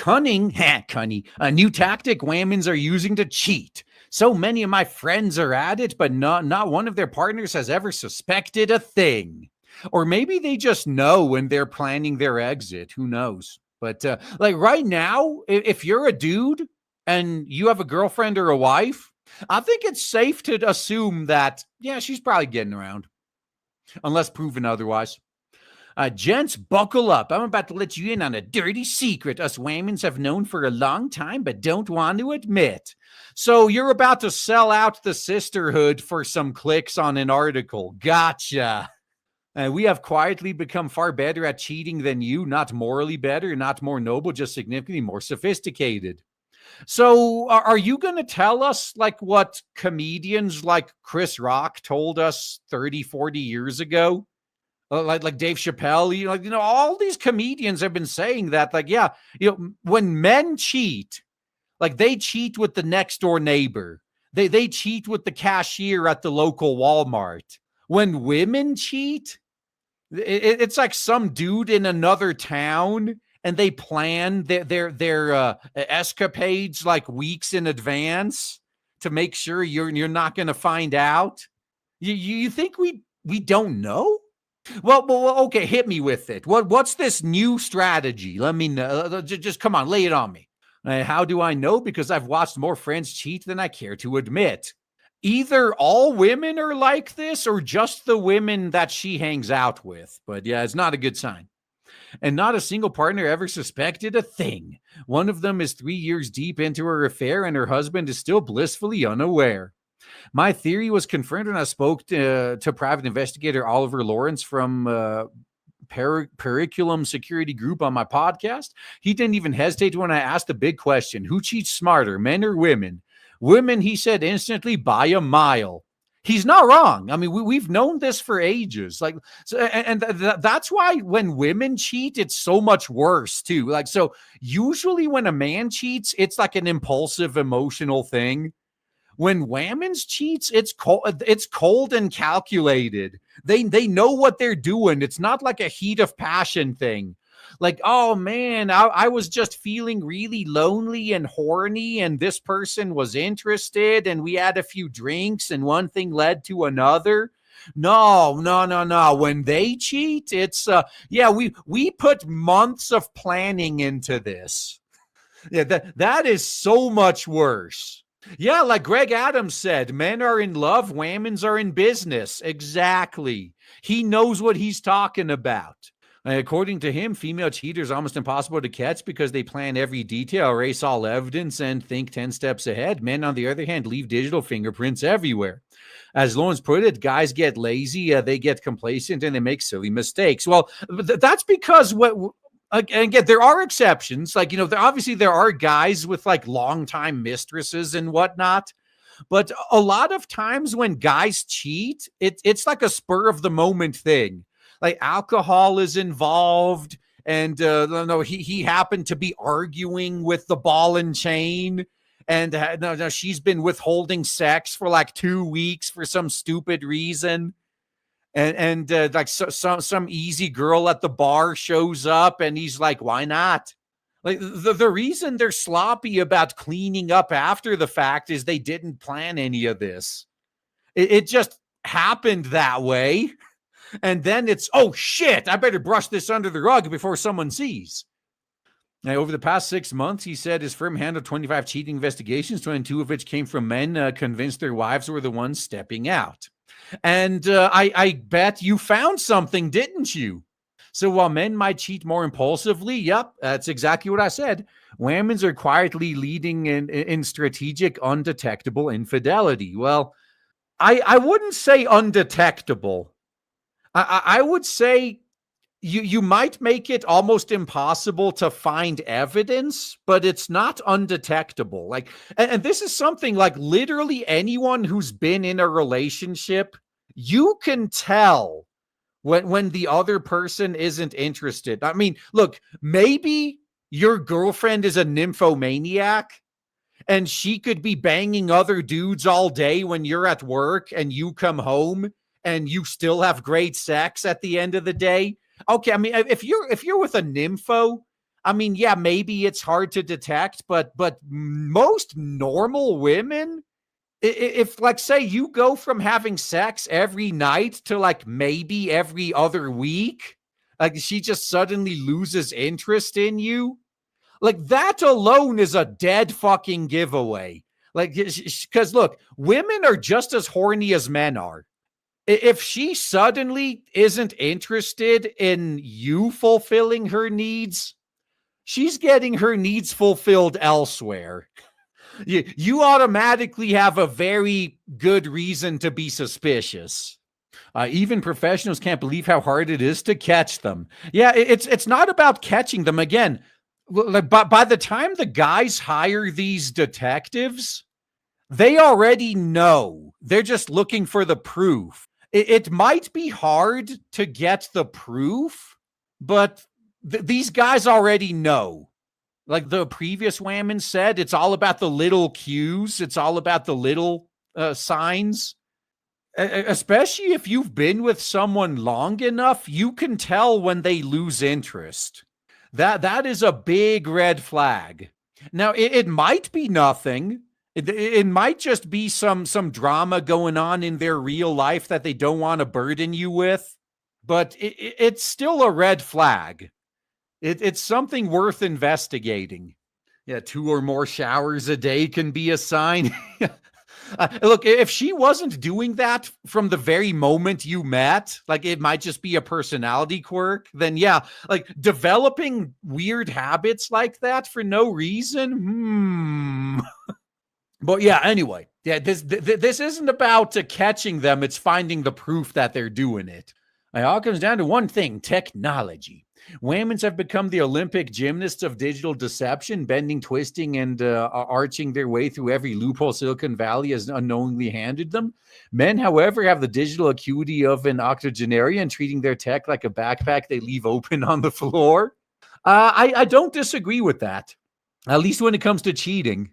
Cunning, cunny, a new tactic whammons are using to cheat. So many of my friends are at it, but not one of their partners has ever suspected a thing. Or maybe they just know when they're planning their exit. Who knows? But like right now, if you're a dude and you have a girlfriend or a wife, I think it's safe to assume that, yeah, she's probably getting around, unless proven otherwise. Gents, buckle up. I'm about to let you in on a dirty secret us whammons have known for a long time but don't want to admit. So you're about to sell out the sisterhood for some clicks on an article. Gotcha. We have quietly become far better at cheating than you, not morally better, not more noble, just significantly more sophisticated. So are you going to tell us like what comedians like Chris Rock told us 30, 40 years ago? Like Dave Chappelle, all these comedians have been saying that, like, yeah, when men cheat, like they cheat with the next door neighbor. They cheat with the cashier at the local Walmart. When women cheat, it's like some dude in another town and they plan their escapades like weeks in advance to make sure you're not going to find out. You think we don't know? Well, okay, hit me with it. What's this new strategy? Let me know. Just come on, lay it on me. How do I know? Because I've watched more friends cheat than I care to admit. Either all women are like this or just the women that she hangs out with. But yeah, it's not a good sign. And not a single partner ever suspected a thing. One of them is 3 years deep into her affair and her husband is still blissfully unaware. My theory was confirmed when I spoke to private investigator Oliver Lawrence from Periculum Security Group on my podcast. He didn't even hesitate when I asked the big question: who cheats smarter, men or women? Women, he said instantly, by a mile. He's not wrong. I mean, we've known this for ages. Like, so, and that's why when women cheat, it's so much worse too. Like, so usually when a man cheats, it's like an impulsive, emotional thing. When whammons cheats, it's cold and calculated. They know what they're doing. It's not like a heat of passion thing. Like, oh man, I was just feeling really lonely and horny, and this person was interested, and we had a few drinks, and one thing led to another. No. When they cheat, it's we put months of planning into this. Yeah, that is so much worse. Yeah, like Greg Adams said, men are in love, whammons are in business. Exactly. He knows what he's talking about. According to him, female cheaters are almost impossible to catch because they plan every detail, erase all evidence, and think 10 steps ahead. Men, on the other hand, leave digital fingerprints everywhere. As Lawrence put it, guys get lazy, they get complacent, and they make silly mistakes. Well, that's because again, there are exceptions. Like, obviously there are guys with like longtime mistresses and whatnot. But a lot of times when guys cheat, it's like a spur of the moment thing. Like alcohol is involved, and he happened to be arguing with the ball and chain, and she's been withholding sex for like 2 weeks for some stupid reason. And like some easy girl at the bar shows up and he's like, why not? Like the reason they're sloppy about cleaning up after the fact is they didn't plan any of this. It just happened that way. And then it's, oh shit, I better brush this under the rug before someone sees. Now, over the past 6 months, he said his firm handled 25 cheating investigations, 22 of which came from men convinced their wives were the ones stepping out. And I bet you found something, didn't you? So while men might cheat more impulsively, yep, that's exactly what I said. Whammons are quietly leading in strategic, undetectable infidelity. Well, I wouldn't say undetectable. I would say you might make it almost impossible to find evidence, but it's not undetectable. Like, and this is something like literally anyone who's been in a relationship, you can tell when the other person isn't interested. I mean, look, maybe your girlfriend is a nymphomaniac and she could be banging other dudes all day when you're at work and you come home and you still have great sex at the end of the day. Okay, I mean, if you're with a nympho, I mean, yeah, maybe it's hard to detect, but most normal women, if like say you go from having sex every night to like maybe every other week, like she just suddenly loses interest in you, like that alone is a dead fucking giveaway. Like, because look, women are just as horny as men are. If she suddenly isn't interested in you fulfilling her needs, she's getting her needs fulfilled elsewhere. You automatically have a very good reason to be suspicious. Even professionals can't believe how hard it is to catch them. Yeah, it's not about catching them. Again, like, by the time the guys hire these detectives, they already know. They're just looking for the proof. It might be hard to get the proof, but these guys already know. Like the previous Whammon said, it's all about the little cues. It's all about the little signs. Especially if you've been with someone long enough, you can tell when they lose interest. That is a big red flag. Now it might be nothing. It might just be some drama going on in their real life that they don't want to burden you with, but it's still a red flag. It's something worth investigating. Yeah, 2 or more showers a day can be a sign. Look, if she wasn't doing that from the very moment you met, like it might just be a personality quirk, then yeah, like developing weird habits like that for no reason. But yeah, anyway, yeah, this isn't about catching them, it's finding the proof that they're doing it. It all comes down to one thing: technology. Whammons have become the Olympic gymnasts of digital deception, bending, twisting, and arching their way through every loophole Silicon Valley has unknowingly handed them. Men, however, have the digital acuity of an octogenarian, treating their tech like a backpack they leave open on the floor. I don't disagree with that, at least when it comes to cheating.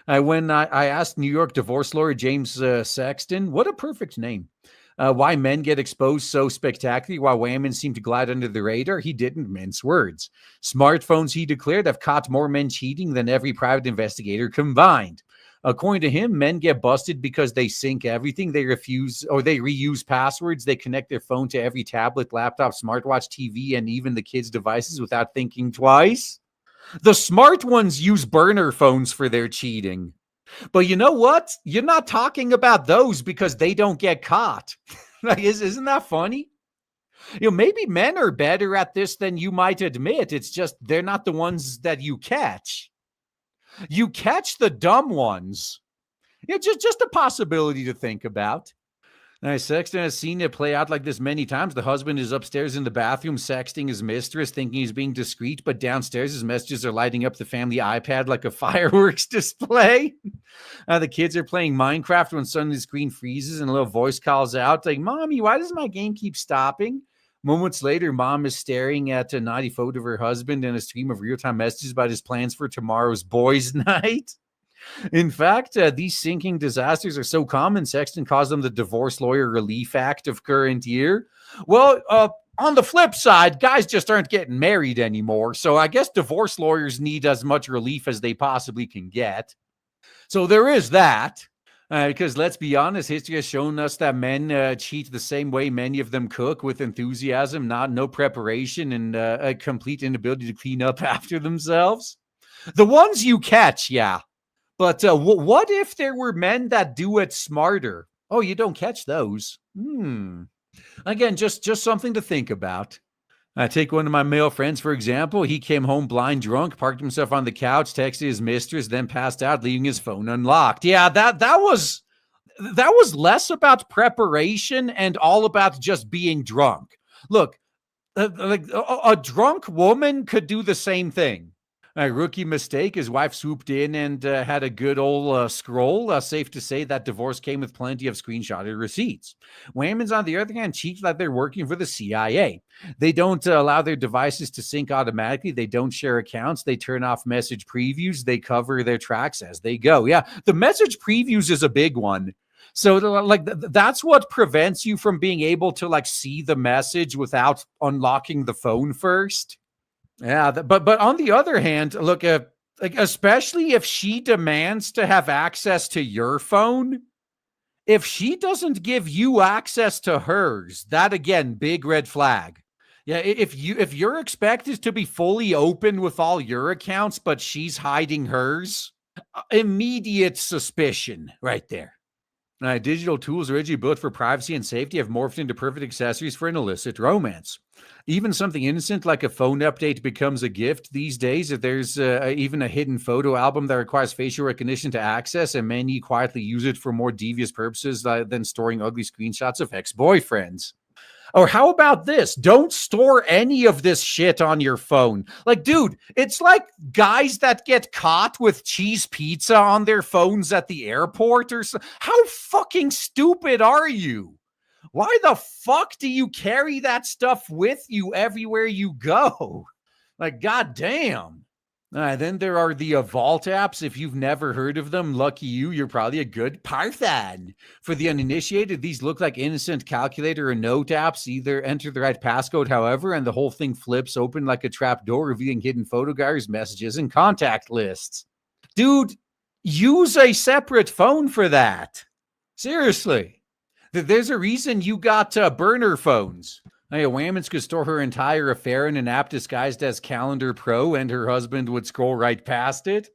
When I asked New York divorce lawyer James Sexton, what a perfect name, why men get exposed so spectacularly while Whammon seem to glide under the radar, he didn't mince words. Smartphones, he declared, have caught more men cheating than every private investigator combined. According to him, men get busted because they sync everything. They refuse or they reuse passwords. They connect their phone to every tablet, laptop, smartwatch, TV, and even the kids' devices without thinking twice. The smart ones use burner phones for their cheating. But you know what? You're not talking about those because they don't get caught. Like, isn't that funny? Maybe men are better at this than you might admit. It's just they're not the ones that you catch. You catch the dumb ones. Just a possibility to think about. Sexton has seen it play out like this many times. The husband is upstairs in the bathroom sexting his mistress, thinking he's being discreet, but downstairs his messages are lighting up the family iPad like a fireworks display. The kids are playing Minecraft when suddenly the screen freezes and a little voice calls out, like, "Mommy, why does my game keep stopping?" Moments later, mom is staring at a naughty photo of her husband and a stream of real-time messages about his plans for tomorrow's boys' night. In fact, these sinking disasters are so common, Sexton calls them the Divorce Lawyer Relief Act of current year. Well, on the flip side, guys just aren't getting married anymore, so I guess divorce lawyers need as much relief as they possibly can get. So there is that. Because let's be honest, history has shown us that men cheat the same way many of them cook, with enthusiasm, no preparation, and a complete inability to clean up after themselves. The ones you catch, yeah. But what if there were men that do it smarter? Oh, you don't catch those. Again, just something to think about. I take one of my male friends, for example. He came home blind drunk, parked himself on the couch, texted his mistress, then passed out, leaving his phone unlocked. Yeah, that was less about preparation and all about just being drunk. Look, like a drunk woman could do the same thing. A rookie mistake. His wife swooped in and had a good old scroll. Safe to say that divorce came with plenty of screenshotted receipts. Whammons, on the other hand, cheat like they're working for the CIA. They don't allow their devices to sync automatically. They don't share accounts. They turn off message previews. They cover their tracks as they go. Yeah, the message previews is a big one. So like that's what prevents you from being able to like see the message without unlocking the phone first. Yeah, but on the other hand, look, like especially if she demands to have access to your phone, if she doesn't give you access to hers, that again, big red flag. Yeah, if you're expected to be fully open with all your accounts, but she's hiding hers, immediate suspicion right there. Digital tools originally built for privacy and safety have morphed into perfect accessories for an illicit romance. Even something innocent like a phone update becomes a gift these days. If there's even a hidden photo album that requires facial recognition to access, and many quietly use it for more devious purposes than storing ugly screenshots of ex-boyfriends. Or how about this? Don't store any of this shit on your phone. Like, dude, it's like guys that get caught with cheese pizza on their phones at the airport or so. How fucking stupid are you? Why the fuck do you carry that stuff with you everywhere you go? Like, goddamn. Then there are the Vault apps. If you've never heard of them, lucky you, you're probably a good Parthan. For the uninitiated, these look like innocent calculator or note apps. Either enter the right passcode, however, and the whole thing flips open like a trap door, revealing hidden photo galleries, messages, and contact lists. Dude, use a separate phone for that. Seriously. There's a reason you got burner phones. Whammons could store her entire affair in an app disguised as Calendar Pro, and her husband would scroll right past it.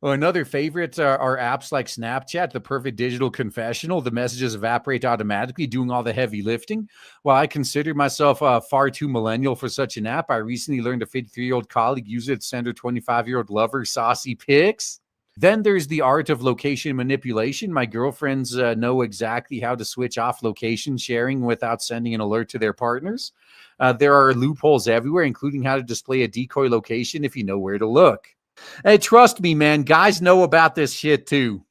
Another favorite are apps like Snapchat, the perfect digital confessional. The messages evaporate automatically, doing all the heavy lifting. While I consider myself far too millennial for such an app, I recently learned a 53-year-old colleague used it to send her 25-year-old lover saucy pics. Then there's the art of location manipulation. My girlfriends know exactly how to switch off location sharing without sending an alert to their partners. There are loopholes everywhere, including how to display a decoy location if you know where to look. Hey, trust me, man, guys know about this shit too.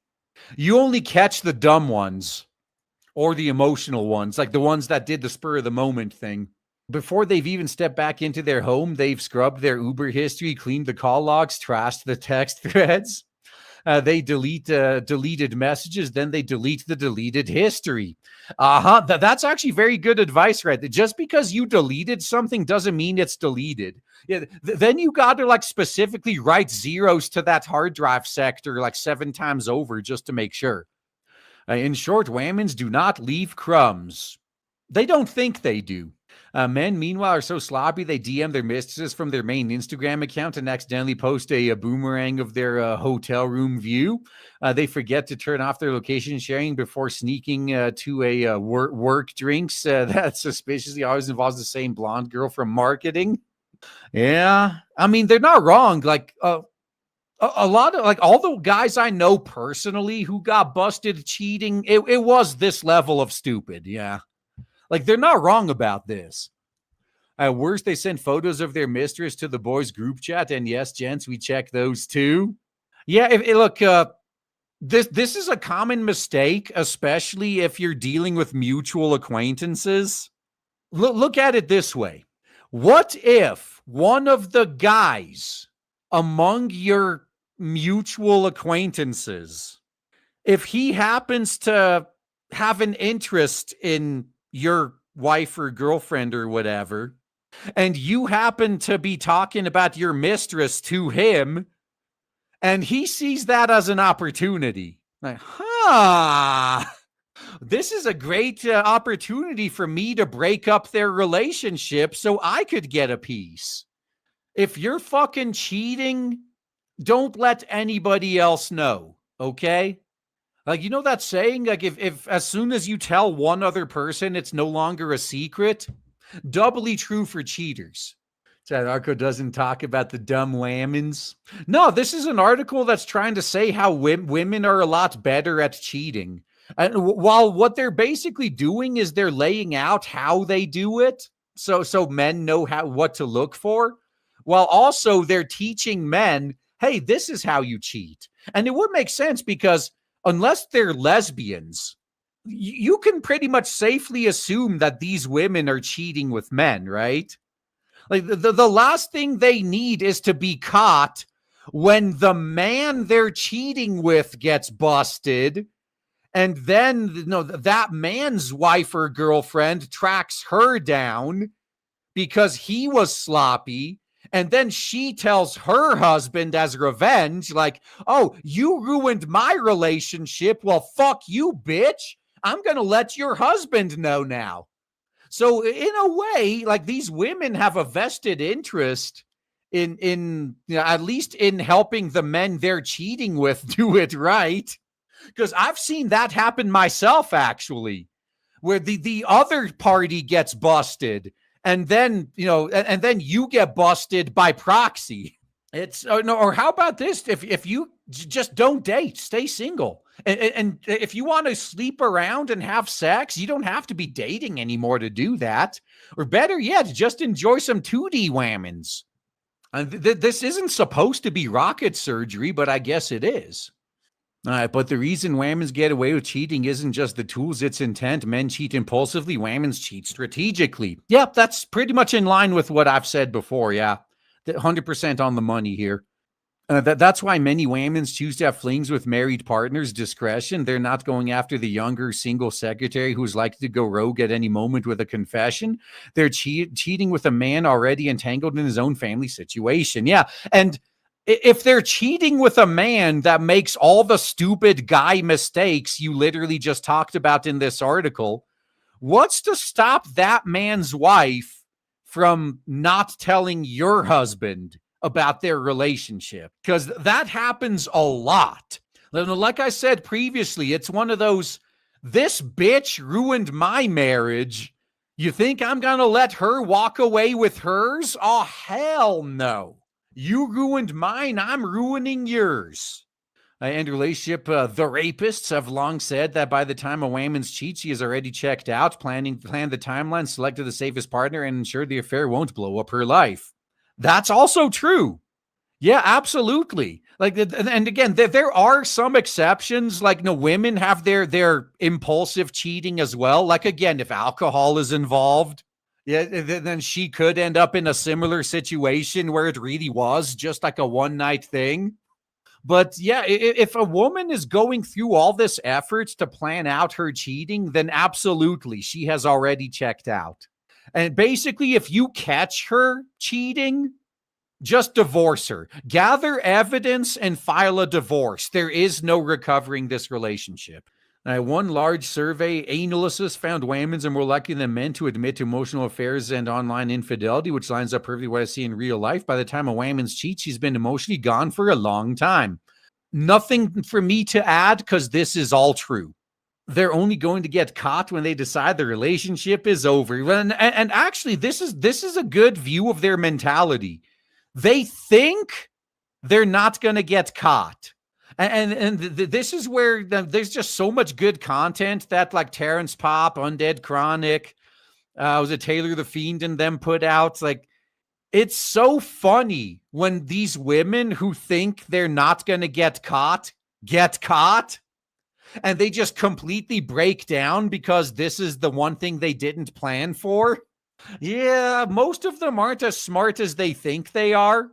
You only catch the dumb ones or the emotional ones, like the ones that did the spur of the moment thing. Before they've even stepped back into their home, they've scrubbed their Uber history, cleaned the call logs, trashed the text threads. They delete deleted messages, then they delete the deleted history. That's actually very good advice, right? Just because you deleted something doesn't mean it's deleted. Yeah, then you got to like specifically write zeros to that hard drive sector like 7 times over just to make sure. In short, whammons do not leave crumbs. They don't think they do. Men, meanwhile, are so sloppy they DM their mistresses from their main Instagram account and accidentally post a boomerang of their hotel room view. They forget to turn off their location sharing before sneaking to a work drinks that suspiciously always involves the same blonde girl from marketing. Yeah, I mean, they're not wrong. Like, a lot of like all the guys I know personally who got busted cheating, it was this level of stupid. Yeah. Like, they're not wrong about this. At worst, they send photos of their mistress to the boys' group chat. And yes, gents, we check those too. Yeah, look, this is a common mistake, especially if you're dealing with mutual acquaintances. Look at it this way. What if one of the guys among your mutual acquaintances, if he happens to have an interest in your wife or girlfriend or whatever, and you happen to be talking about your mistress to him, and he sees that as an opportunity? Like, this is a great opportunity for me to break up their relationship so I could get a piece. If you're fucking cheating, don't let anybody else know, okay? Like, you know that saying, like, if as soon as you tell one other person, it's no longer a secret? Doubly true for cheaters. That article doesn't talk about the dumb whammons. No, this is an article that's trying to say how women are a lot better at cheating. And while what they're basically doing is they're laying out how they do it, so men know what to look for, while also they're teaching men, hey, this is how you cheat. And it would make sense because unless they're lesbians, you can pretty much safely assume that these women are cheating with men, right? Like the last thing they need is to be caught when the man they're cheating with gets busted, and then that man's wife or girlfriend tracks her down because he was sloppy, And then she tells her husband as revenge, like, oh, you ruined my relationship. Well, fuck you, bitch. I'm going to let your husband know now. So in a way, like these women have a vested interest in at least in helping the men they're cheating with do it right. Because I've seen that happen myself, actually, where the other party gets busted, and then and then you get busted by proxy. It's no, or how about this? If you just don't date, stay single, and if you want to sleep around and have sex, you don't have to be dating anymore to do that. Or better yet, just enjoy some 2D whammons. And this isn't supposed to be rocket surgery, but I guess it is. But the reason whammons get away with cheating isn't just the tools, it's intent. Men cheat impulsively, whammons cheat strategically. Yep, that's pretty much in line with what I've said before. Yeah, 100% on the money here. That's why many whammons choose to have flings with married partners. Discretion. They're not going after the younger single secretary who's likely to go rogue at any moment with a confession. They're cheating with a man already entangled in his own family situation. Yeah, and if they're cheating with a man that makes all the stupid guy mistakes you literally just talked about in this article, what's to stop that man's wife from not telling your husband about their relationship? Because that happens a lot. Like I said previously, it's one of those, this bitch ruined my marriage. You think I'm going to let her walk away with hers? Oh, hell no. You ruined mine, I'm ruining yours. And relationship, the rapists have long said that by the time a whammons cheats, she is already checked out, planned the timeline, selected the safest partner, and ensured the affair won't blow up her life. That's also true. Yeah, absolutely. Like, and again, there are some exceptions. Like, women have their impulsive cheating as well. Like, again, if alcohol is involved, yeah, then she could end up in a similar situation where it really was just like a one night thing. But yeah, if a woman is going through all this effort to plan out her cheating, then absolutely, she has already checked out. And basically, if you catch her cheating, just divorce her. Gather evidence and file a divorce. There is no recovering this relationship. One large survey, analysts found whammons are more likely than men to admit to emotional affairs and online infidelity, which lines up perfectly with what I see in real life. By the time a whammons cheats, she's been emotionally gone for a long time. Nothing for me to add because this is all true. They're only going to get caught when they decide the relationship is over. And actually, this is a good view of their mentality. They think they're not going to get caught. And this is where there's just so much good content that like Terrence Pop, Undead Chronic, was it Taylor the Fiend and them put out. Like, it's so funny when these women who think they're not going to get caught, and they just completely break down because this is the one thing they didn't plan for. Yeah, most of them aren't as smart as they think they are.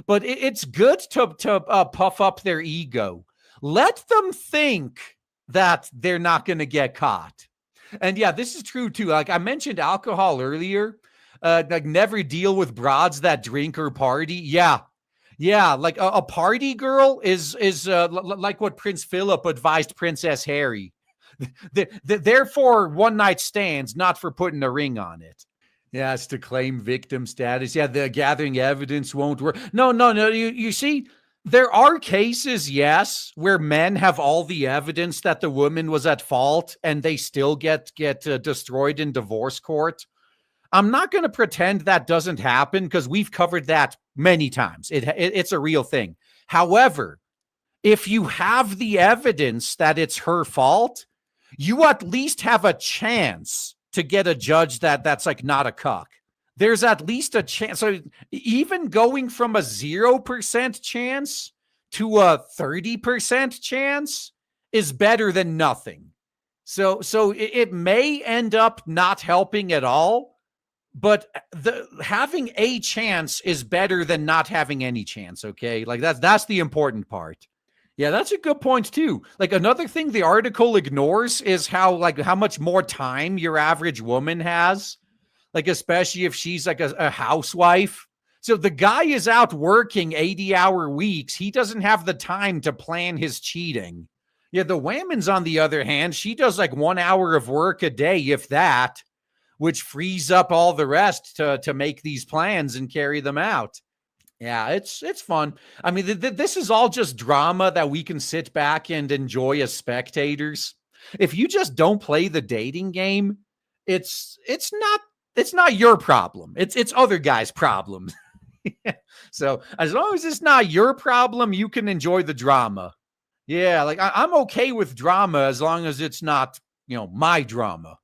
But it's good to puff up their ego. Let them think that they're not going to get caught. And yeah, this is true too. Like I mentioned alcohol earlier, like never deal with broads that drink or party. Yeah. Like a party girl is like what Prince Philip advised Princess Harry. Therefore, one night stands, not for putting a ring on it. Yeah, it's to claim victim status. Yeah, the gathering evidence won't work. No. You see, there are cases, yes, where men have all the evidence that the woman was at fault and they still get destroyed in divorce court. I'm not going to pretend that doesn't happen because we've covered that many times. It's a real thing. However, if you have the evidence that it's her fault, you at least have a chance to get a judge that's like not a cuck. There's at least a chance. So even going from a 0% chance to a 30% chance is better than nothing. So it may end up not helping at all, but having a chance is better than not having any chance. Okay, like that's the important part. Yeah, that's a good point too. Like another thing the article ignores is how much more time your average woman has. Like especially if she's like a housewife. So the guy is out working 80-hour weeks. He doesn't have the time to plan his cheating. Yeah, the woman's on the other hand, she does like 1 hour of work a day, if that, which frees up all the rest to make these plans and carry them out. Yeah, it's fun. I mean, this is all just drama that we can sit back and enjoy as spectators. If you just don't play the dating game, it's not your problem. It's other guys' problem. So as long as it's not your problem, you can enjoy the drama. Yeah, like I'm okay with drama as long as it's not, my drama.